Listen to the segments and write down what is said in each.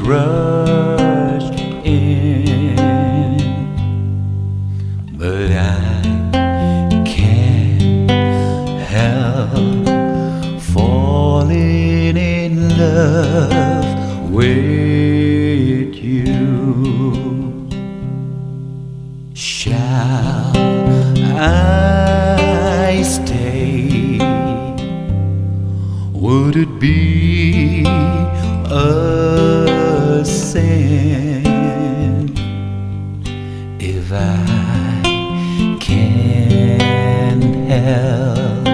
rushed in, but I can't help falling in love with you. Shall I stay? Would it be a sin if I can't help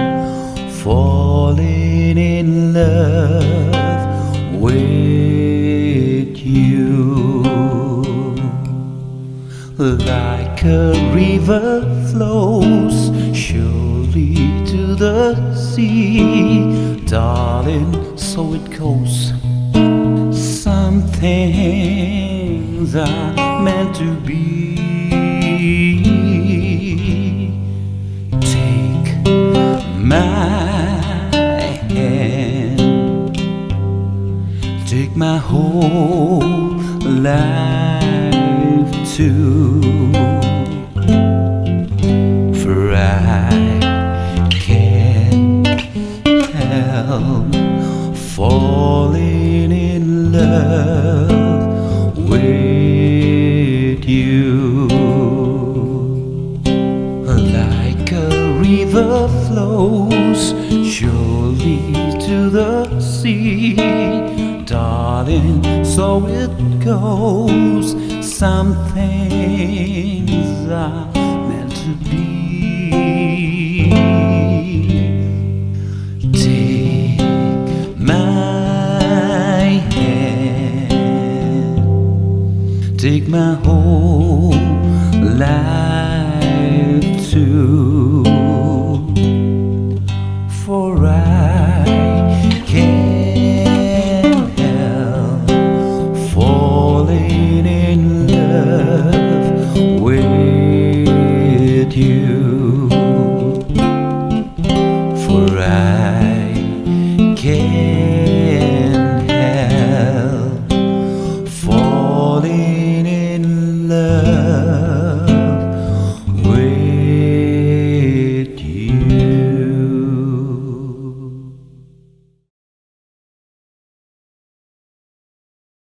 falling in love with you? Like a river flows surely to the sea, darling, so it goes. Some things are meant to be. Take my hand, take my whole life too, for I can't help falling in love with you. Like a river flows surely to the sea, darling, so it goes. Some things are meant to be. Take my hand, take my whole life too.